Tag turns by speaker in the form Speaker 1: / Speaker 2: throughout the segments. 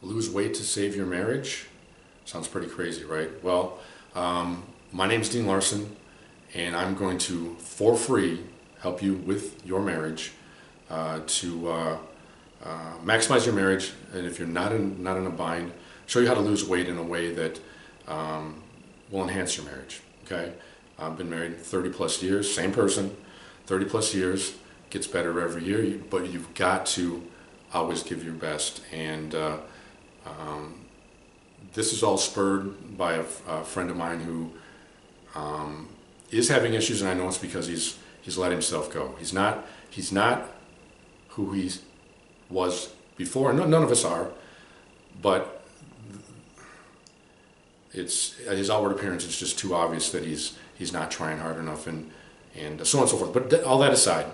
Speaker 1: Lose weight to save your marriage? Sounds pretty crazy, right? Well, my name's Dean Larson, and I'm going to, for free, help you with your marriage to maximize your marriage, and if you're not in a bind, show you how to lose weight in a way that will enhance your marriage. Okay, I've been married 30 plus years, same person, 30 plus years, gets better every year, but you've got to always give your best. And this is all spurred by a friend of mine who is having issues, and I know it's because he's let himself go. He's not who he was before. None of us are, but it's his outward appearance. It's just too obvious that he's not trying hard enough, and so on and so forth. But all that aside,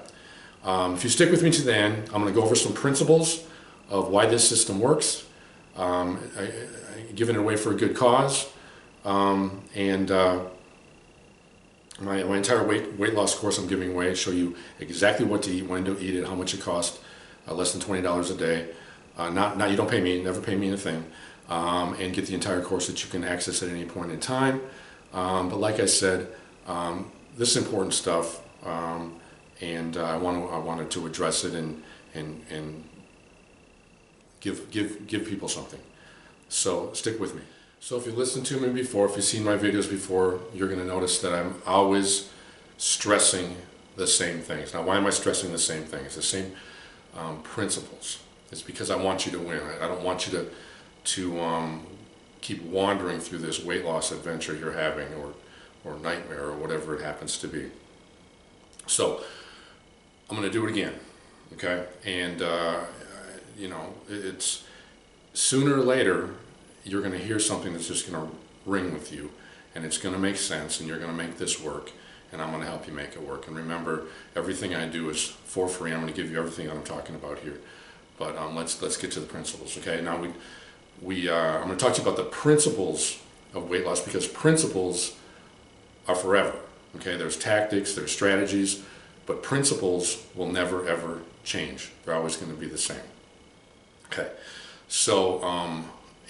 Speaker 1: if you stick with me to the end, I'm going to go over some principles of why this system works. Giving it away for a good cause, and my entire weight loss course I'm giving away. Show you exactly what to eat, when to eat it, how much it costs. Less than $20 a day. Not you don't pay me, never pay me a thing, and get the entire course that you can access at any point in time. But like I said, this is important stuff, and I wanted to address it and give people something. So stick with me. So if you listened to me before, if you've seen my videos before, you're going to notice that I'm always stressing the same things. Now, why am I stressing the same things? The same principles. It's because I want you to win. I don't want you to keep wandering through this weight loss adventure you're having, or nightmare, or whatever it happens to be. So I'm going to do it again, okay? And you know, it's sooner or later you're going to hear something that's just going to ring with you, and it's going to make sense, and you're going to make this work, and I'm going to help you make it work. And remember, everything I do is for free. I'm going to give you everything that I'm talking about here. But let's get to the principles. Okay, now I'm going to talk to you about the principles of weight loss, because principles are forever. Okay, there's tactics, there's strategies, but principles will never ever change. They're always going to be the same. Okay, so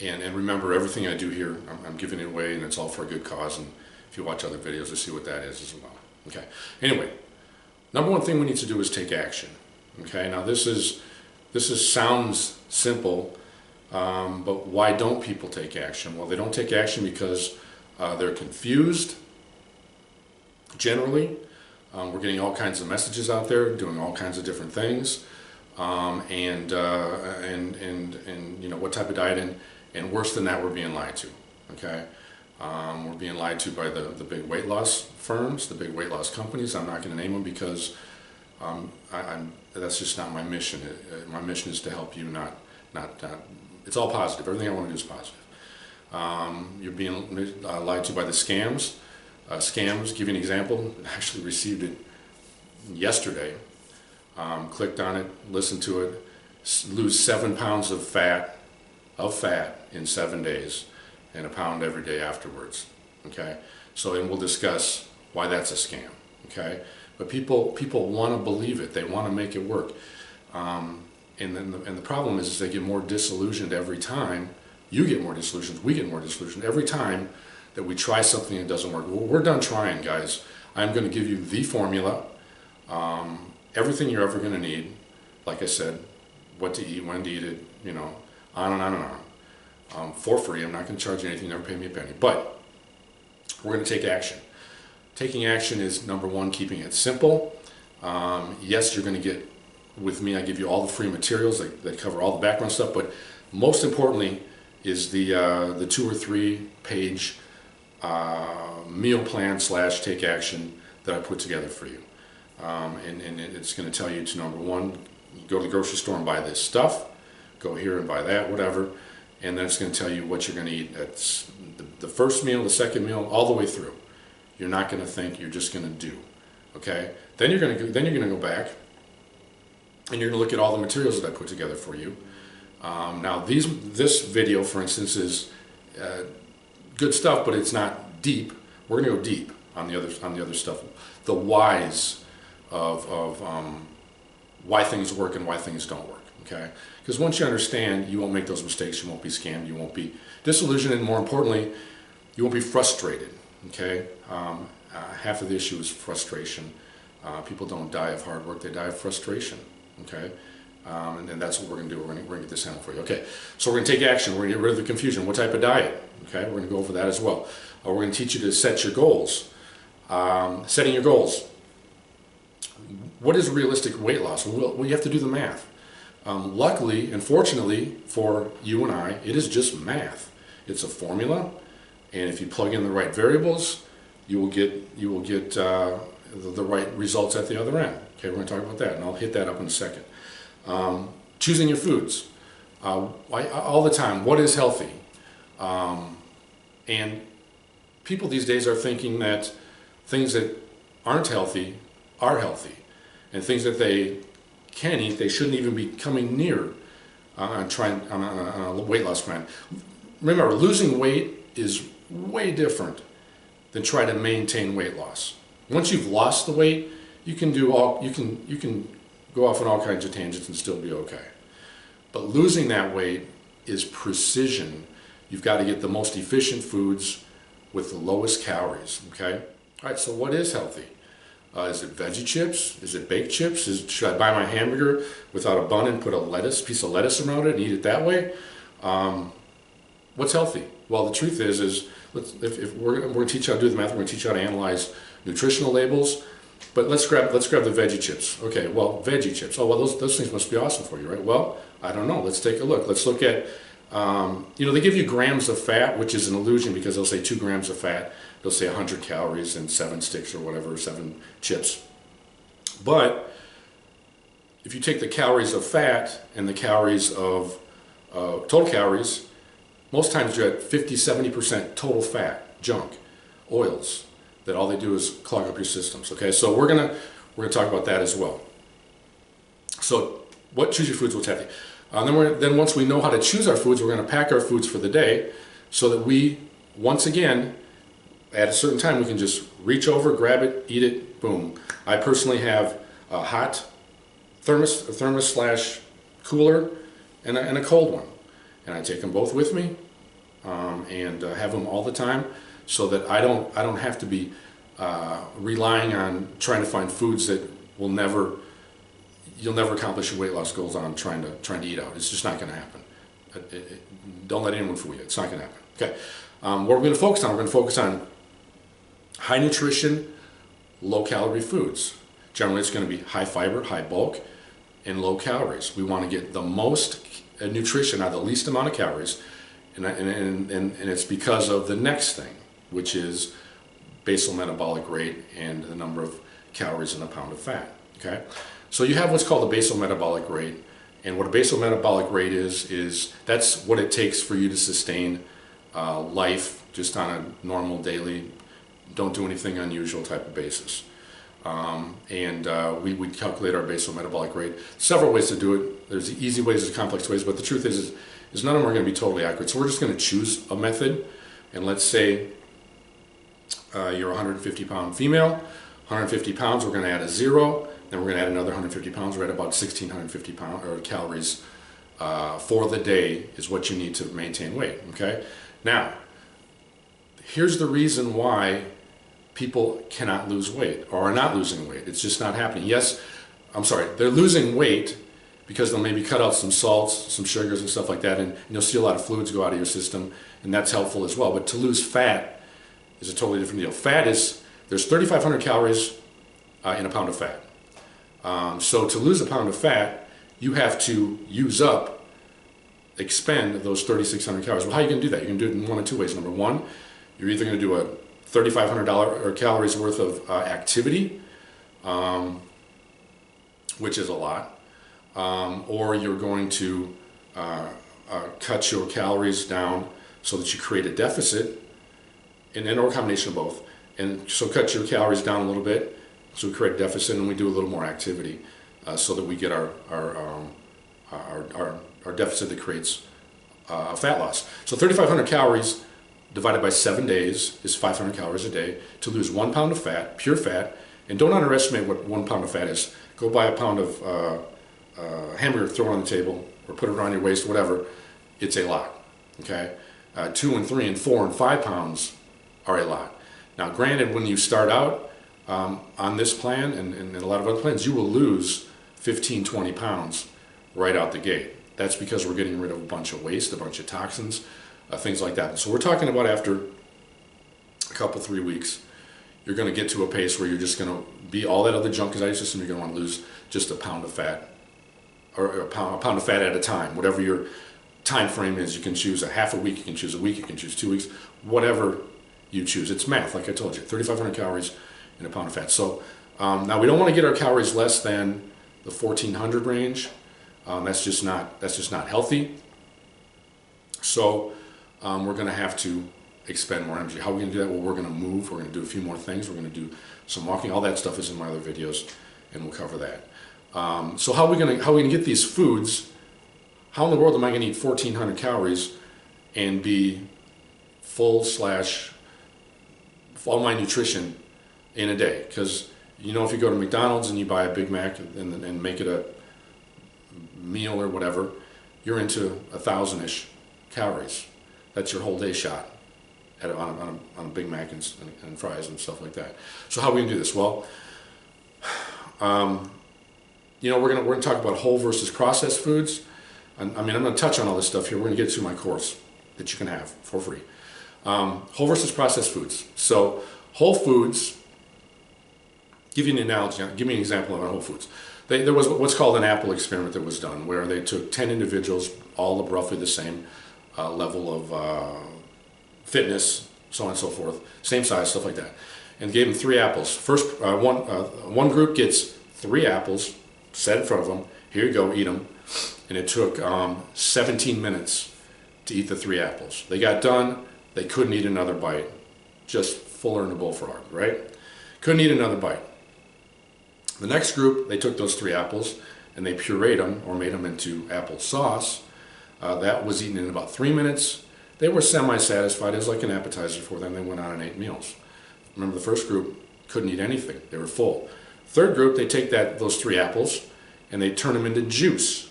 Speaker 1: and remember, everything I do here, I'm giving it away, and it's all for a good cause. And if you watch other videos, you'll see what that is as well. Okay. Anyway, number one thing we need to do is take action. Okay. Now this sounds simple, but why don't people take action? Well, they don't take action because they're confused. Generally, we're getting all kinds of messages out there, doing all kinds of different things, and you know what type of diet, and worse than that, we're being lied to. Okay. We're being lied to by the big weight loss firms, the big weight loss companies. I'm not going to name them because that's just not my mission. My mission is to help you, not it's all positive. Everything I want to do is positive. You're being lied to by the scams. Scams, give you an example, actually received it yesterday. Clicked on it, listened to it, lose 7 pounds of fat in 7 days, and a pound every day afterwards. Okay, so and we'll discuss why that's a scam. Okay, but people want to believe it. They want to make it work, and the problem is they get more disillusioned every time. You get more disillusioned. We get more disillusioned every time that we try something that doesn't work. Well, we're done trying, guys. I'm going to give you the formula, everything you're ever going to need. Like I said, what to eat, when to eat it, you know, on and on and on. For free. I'm not going to charge you anything, never pay me a penny. But we're going to take action. Taking action is, number one, keeping it simple. Yes, you're going to get, with me, I give you all the free materials that cover all the background stuff, but most importantly is the 2 or 3 page meal plan / take action that I put together for you. And it's going to tell you to, number one, go to the grocery store and buy this stuff, go here and buy that, whatever, and then it's going to tell you what you're going to eat. That's the first meal, the second meal, all the way through. You're not going to think, you're just going to do. Okay? Then you're going to go back and you're going to look at all the materials that I put together for you. Now this video, for instance, is good stuff, but it's not deep. We're going to go deep on the other stuff. The whys of why things work and why things don't work. okay? Because once you understand, you won't make those mistakes, you won't be scammed, you won't be disillusioned, and more importantly, you won't be frustrated, okay? Half of the issue is frustration. People don't die of hard work, they die of frustration, okay? And that's what we're going to do. We're going to get this handled for you. Okay, so we're going to take action. We're going to get rid of the confusion. What type of diet? Okay, we're going to go over that as well. We're going to teach you to set your goals. Setting your goals. What is realistic weight loss? Well, you have to do the math. Luckily and fortunately for you and I, it is just math. It's a formula, and if you plug in the right variables, you will get the right results at the other end. Okay, we're going to talk about that, and I'll hit that up in a second. Choosing your foods. All the time, what is healthy? And people these days are thinking that things that aren't healthy are healthy, and things that they can eat, they shouldn't even be coming near on a weight loss plan. Remember, losing weight is way different than trying to maintain weight loss. Once you've lost the weight, you can go off on all kinds of tangents and still be okay. But losing that weight is precision. You've got to get the most efficient foods with the lowest calories, okay? All right, so what is healthy? Is it veggie chips? Is it baked chips? Should I buy my hamburger without a bun and put a piece of lettuce around it and eat it that way? What's healthy? Well, the truth is if we're going to teach you how to do the math, we're going to teach you how to analyze nutritional labels. But let's grab the veggie chips. Okay, well, veggie chips. Oh, well, those things must be awesome for you, right? Well, I don't know. Let's take a look. Let's look at, they give you grams of fat, which is an illusion because they'll say 2 grams of fat. They'll say 100 calories and 7 sticks or whatever, 7 chips. But if you take the calories of fat and the calories of total calories, most times you're at 50-70% total fat, junk, oils, that all they do is clog up your systems. Okay, so we're gonna talk about that as well. So, choose your foods, what's healthy. Then once we know how to choose our foods, we're going to pack our foods for the day, so that we, once again, at a certain time, we can just reach over, grab it, eat it, boom. I personally have a hot thermos / cooler, and a cold one, and I take them both with me, and have them all the time, so that I don't have to be relying on trying to find foods that you'll never accomplish your weight loss goals on trying to eat out. It's just not going to happen. Don't let anyone fool you. It's not going to happen. Okay. What we're going to focus on? We're going to focus on high nutrition, low calorie foods. Generally, it's going to be high fiber, high bulk, and low calories. We want to get the most nutrition out of the least amount of calories, and it's because of the next thing, which is basal metabolic rate and the number of calories in a pound of fat. Okay, so you have what's called the basal metabolic rate, and what a basal metabolic rate is that's what it takes for you to sustain life just on a normal daily, don't do anything unusual type of basis. We calculate our basal metabolic rate. Several ways to do it. There's easy ways, there's complex ways, but the truth is none of them are going to be totally accurate. So we're just going to choose a method, and let's say you're a 150-pound female, 150 pounds, we're going to add a 0, then we're going to add another 150 pounds, we're at about 1,650 calories for the day is what you need to maintain weight, okay? Now, here's the reason why people cannot lose weight or are not losing weight. It's just not happening. Yes, I'm sorry, they're losing weight because they'll maybe cut out some salts, some sugars and stuff like that, and you'll see a lot of fluids go out of your system, and that's helpful as well. But to lose fat is a totally different deal. There's 3,500 calories in a pound of fat. So to lose a pound of fat, you have to expend those 3,600 calories. Well, how are you going to do that? You can do it in one of two ways. Number one, you're either going to do a $3,500 calories worth of activity, which is a lot, or you're going to cut your calories down so that you create a deficit, or a combination of both. And so cut your calories down a little bit, so we create a deficit, and we do a little more activity, so that we get our deficit that creates fat loss. So 3,500 calories divided by 7 days is 500 calories a day to lose 1 pound of fat, pure fat. And don't underestimate what 1 pound of fat is. Go buy a pound of hamburger, throw it on the table, or put it around your waist, whatever, it's a lot. Okay, 2 and 3 and 4 and 5 pounds are a lot. Now, granted, when you start out on this plan and a lot of other plans, you will lose 15, 20 pounds right out the gate. That's because we're getting rid of a bunch of waste, a bunch of toxins, things like that. So we're talking about after a couple, 3 weeks, you're going to get to a pace where you're just going to be all that other junk is out of your system. You're going to want to lose just a pound of fat, or a pound of fat at a time. Whatever your time frame is, you can choose a half a week, you can choose a week, you can choose 2 weeks, whatever you choose. It's math, like I told you, 3,500 calories in a pound of fat. So now we don't want to get our calories less than the 1,400 range. That's just not healthy. So we're going to have to expend more energy. How are we going to do that? Well, we're going to move. We're going to do a few more things. We're going to do some walking. All that stuff is in my other videos, and we'll cover that. So how are we going to get these foods? How in the world am I going to eat 1,400 calories and be all my nutrition in a day? Because you know, if you go to McDonald's and you buy a Big Mac and make it a meal or whatever, you're into 1,000-ish calories. That's your whole day shot on a Big Mac and fries and stuff like that. So how are we gonna do this? Well, you know, we're gonna talk about whole versus processed foods. I mean, I'm gonna touch on all this stuff here. We're gonna get to my course that you can have for free. Whole versus processed foods. So whole foods. Give you an analogy. Give me an example of a whole foods. There was what's called an apple experiment that was done, where they took 10 individuals, all of roughly the same level of fitness, so on and so forth, same size, stuff like that, and gave them 3 apples. First, one group gets 3 apples set in front of them. Here you go, eat them. And it took 17 minutes to eat the 3 apples. They got done. They couldn't eat another bite. Just fuller than a bullfrog, right? Couldn't eat another bite. The next group, they took those 3 apples and they pureed them or made them into apple sauce. That was eaten in about 3 minutes. They were semi-satisfied. It was like an appetizer for them. They went on and ate meals. Remember, the first group couldn't eat anything. They were full. Third group, they take those 3 apples and they turn them into juice.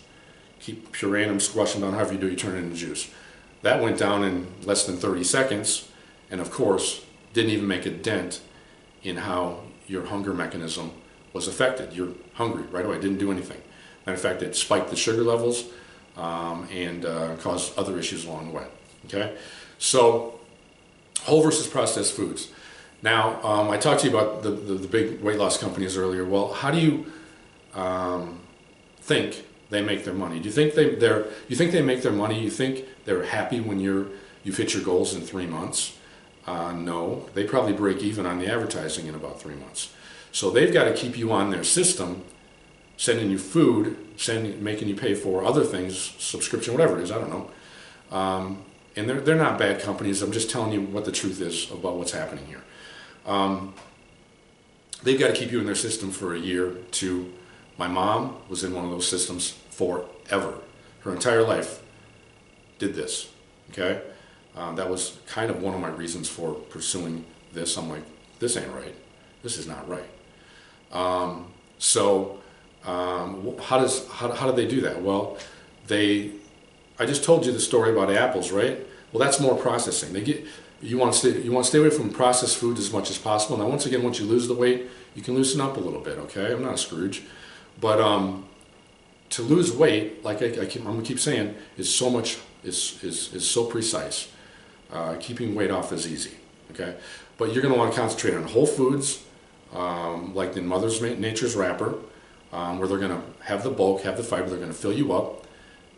Speaker 1: Keep pureeing them, squashing them down, however you do, you turn it into juice. That went down in less than 30 seconds, and of course, didn't even make a dent in how your hunger mechanism was affected. You're hungry right away, didn't do anything. Matter of fact, it spiked the sugar levels and caused other issues along the way. Okay, so whole versus processed foods. Now, I talked to you about the big weight loss companies earlier. Well, how do you think they make their money? Do you think they make their money? You think they're happy when you've hit your goals in 3 months? No, they probably break even on the advertising in about 3 months. So they've got to keep you on their system, sending you food, making you pay for other things, subscription, whatever it is, I don't know. And they're not bad companies. I'm just telling you what the truth is about what's happening here. They've got to keep you in their system for a year, 2. My mom was in one of those systems forever. Her entire life did this, okay? That was kind of one of my reasons for pursuing this. I'm like, this ain't right. This is not right. How did they do that? Well, I just told you the story about apples, right? Well, that's more processing. You want to stay away from processed foods as much as possible. Now, once again, once you lose the weight, you can loosen up a little bit, okay? I'm not a Scrooge. But to lose weight, like I'm gonna keep saying, is so precise. Keeping weight off is easy, okay? But you're gonna want to concentrate on whole foods, like the Mother's Nature's wrapper, where they're gonna have the bulk, have the fiber, they're gonna fill you up,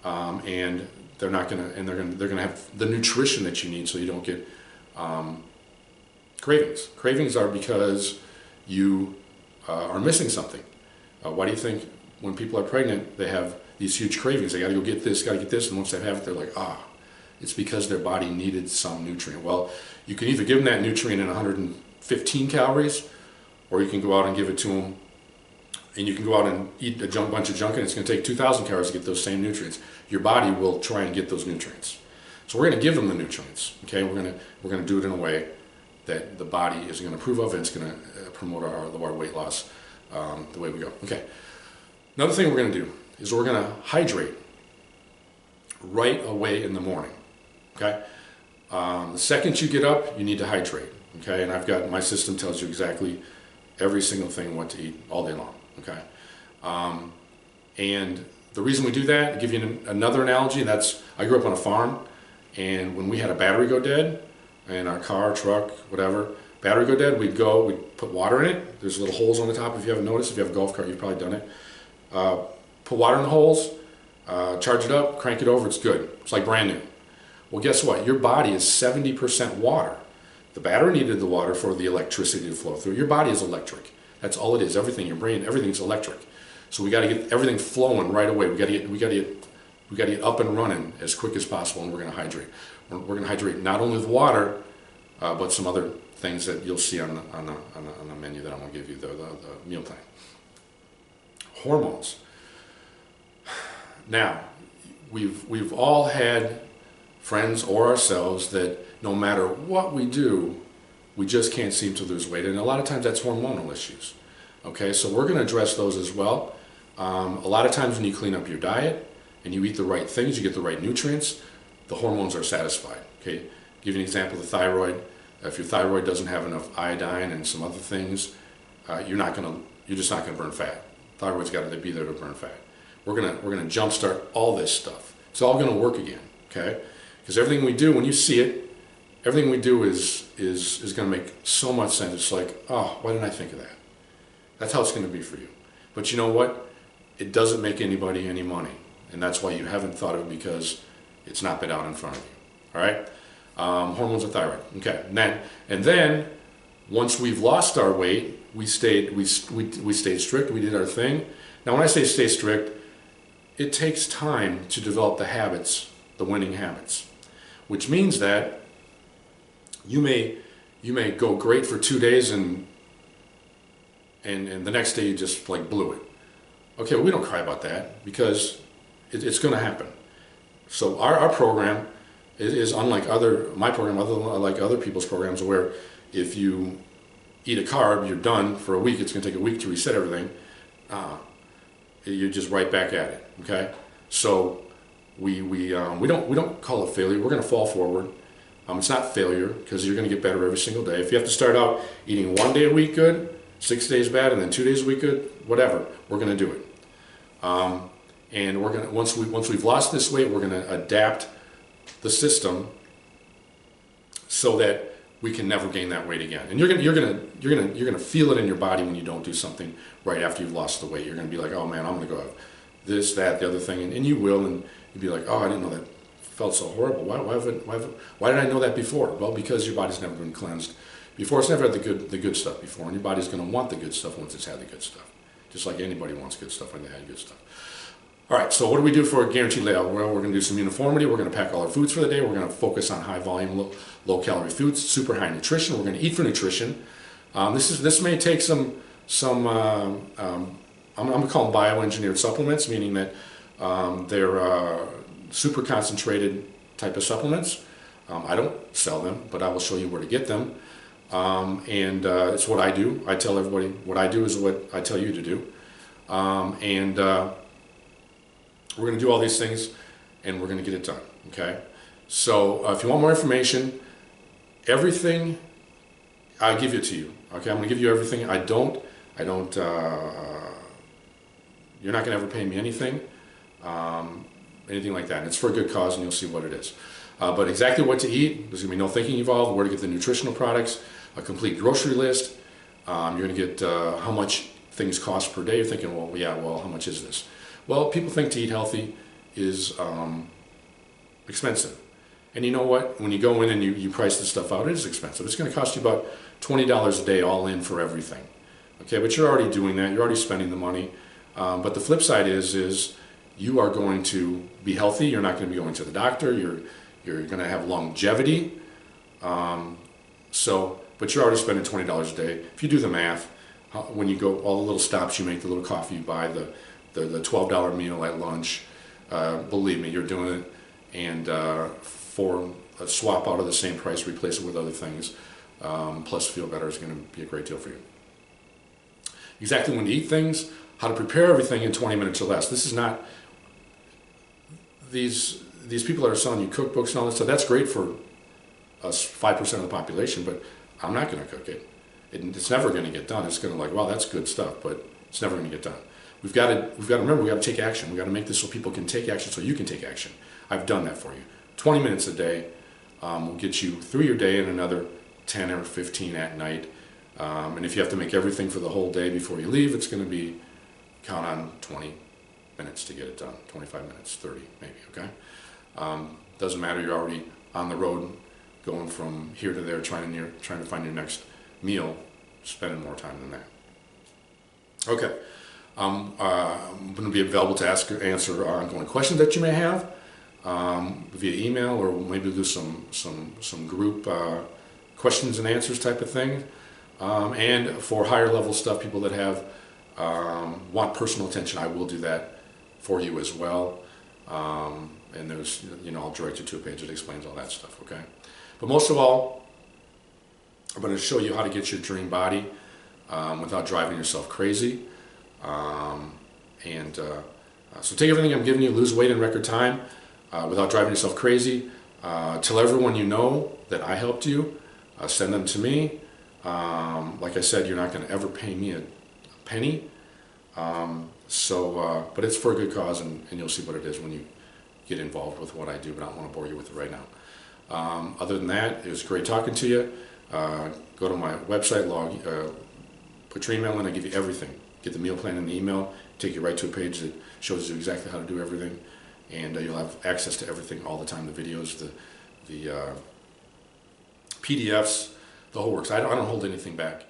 Speaker 1: and they're gonna have the nutrition that you need, so you don't get cravings. Cravings are because you are missing something. Why do you think when people are pregnant, they have these huge cravings? They got to go get this, and once they have it, they're like, it's because their body needed some nutrient. Well, you can either give them that nutrient in 115 calories, or you can go out and give it to them, and you can go out and eat a bunch of junk, and it's going to take 2,000 calories to get those same nutrients. Your body will try and get those nutrients. So we're going to give them the nutrients. Okay, we're going to do it in a way that the body is going to approve of, and it's going to promote our weight loss the way we go. Okay. Another thing we're going to do, is we're going to hydrate right away in the morning. Okay? The second you get up, you need to hydrate. Okay? And I've got, my system tells you exactly every single thing what to eat all day long. Okay? And the reason we do that, to give you another analogy, that's, I grew up on a farm, and when we had a battery go dead in our car, truck, whatever, battery go dead, we'd put water in it. There's little holes on the top if you haven't noticed. If you have a golf cart, you've probably done it. Put water in the holes, charge it up, crank it over, it's good. It's like brand new. Well, guess what? Your body is 70% water. The battery needed the water for the electricity to flow through. Your body is electric. That's all it is. Everything, your brain, everything's electric. So we got to get everything flowing right away. We got to get up and running as quick as possible, and we're going to hydrate. We're going to hydrate not only with water, but some other things that you'll see on the menu that I'm going to give you, the meal plan. Hormones. Now, we've all had friends or ourselves that no matter what we do, we just can't seem to lose weight, and a lot of times that's hormonal issues. Okay, so we're going to address those as well. A lot of times when you clean up your diet and you eat the right things, you get the right nutrients, the hormones are satisfied. Okay, give you an example: the thyroid. If your thyroid doesn't have enough iodine and some other things, you're just not going to burn fat. Thyroid's got to be there to burn fat. We're gonna jumpstart all this stuff. It's all going to work again. Okay, because everything we do, when you see it, everything we do is going to make so much sense. It's like, oh, why didn't I think of that? That's how it's going to be for you. But you know what? It doesn't make anybody any money. And that's why you haven't thought of it, because it's not been out in front of you. All right? Hormones and thyroid. Okay. And then once we've lost our weight, we stayed strict. We did our thing. Now, when I say stay strict, it takes time to develop the habits, the winning habits, which means that you may go great for 2 days and the next day you just like blew it. Okay, well, we don't cry about that, because it's going to happen. So our program is unlike my program, like other people's programs, where if you eat a carb, you're done for a week. It's going to take a week to reset everything. You're just right back at it. Okay, so we don't call it failure. We're going to fall forward. It's not failure, because you're going to get better every single day. If you have to start out eating 1 day a week good, 6 days bad, and then 2 days a week good, whatever, we're going to do it. And we're going to, once we've lost this weight, we're going to adapt the system so that we can never gain that weight again. And you're going to feel it in your body when you don't do something right after you've lost the weight. You're going to be like, oh man, I'm going to go have this, that, the other thing, and you will, and you'll be like, oh, I didn't know that felt so horrible. Why did I know that before? Well, because your body's never been cleansed before. It's never had the good stuff before, and your body's going to want the good stuff once it's had the good stuff. Just like anybody wants good stuff when they had good stuff. All right, so what do we do for a guaranteed layout? Well, we're going to do some uniformity. We're going to pack all our foods for the day. We're going to focus on high volume, low calorie foods, super high nutrition. We're going to eat for nutrition. This may take some I'm going to call them bioengineered supplements, meaning that they're super concentrated type of supplements. I don't sell them, but I will show you where to get them. It's what I do. I tell everybody what I do is what I tell you to do. We're going to do all these things, and we're going to get it done. Okay. So if you want more information, everything I give it to you. Okay, I'm going to give you everything. I don't. You're not going to ever pay me anything, anything like that. And it's for a good cause, and you'll see what it is. But exactly what to eat, there's going to be no thinking involved, where to get the nutritional products, a complete grocery list. You're going to get how much things cost per day. You're thinking, well, yeah, well, how much is this? Well, people think to eat healthy is expensive. And you know what? When you go in and you price this stuff out, it is expensive. It's going to cost you about $20 a day all in for everything. Okay, but you're already doing that. You're already spending the money. But the flip side is you are going to be healthy. You're not going to be going to the doctor. You're going to have longevity. But you're already spending $20 a day. If you do the math, when you go all the little stops you make, the little coffee you buy, the $12 meal at lunch, believe me, you're doing it. And for a swap out of the same price, replace it with other things, plus feel better is going to be a great deal for you. Exactly when to eat things, how to prepare everything in 20 minutes or less. This is not, these people that are selling you cookbooks and all this stuff, that's great for us 5% of the population, but I'm not going to cook it. It's never going to get done. It's going to like, wow, that's good stuff, but it's never going to get done. We've got to remember, we've got to take action. We've got to make this so people can take action, so you can take action. I've done that for you. 20 minutes a day will get you through your day and another 10 or 15 at night. And if you have to make everything for the whole day before you leave, it's going to be, count on 20 minutes to get it done. 25 minutes, 30 maybe, okay? Doesn't matter, you're already on the road going from here to there trying to find your next meal, spending more time than that. Okay. I'm going to be available to answer ongoing questions that you may have via email, or maybe do some group questions and answers type of thing. And for higher level stuff, people that have want personal attention, I will do that for you as well. And there's, I'll direct you to a page that explains all that stuff. Okay. But most of all, I'm going to show you how to get your dream body without driving yourself crazy. So take everything I'm giving you, lose weight in record time without driving yourself crazy. Tell everyone you know that I helped you. Send them to me. Like I said, you're not going to ever pay me a penny. But it's for a good cause, and you'll see what it is when you get involved with what I do, but I don't want to bore you with it right now. Other than that, it was great talking to you. Go to my website, put your email in, I give you everything. Get the meal plan in the email, take you right to a page that shows you exactly how to do everything, and you'll have access to everything all the time, the videos, the PDFs, the whole works. I don't hold anything back.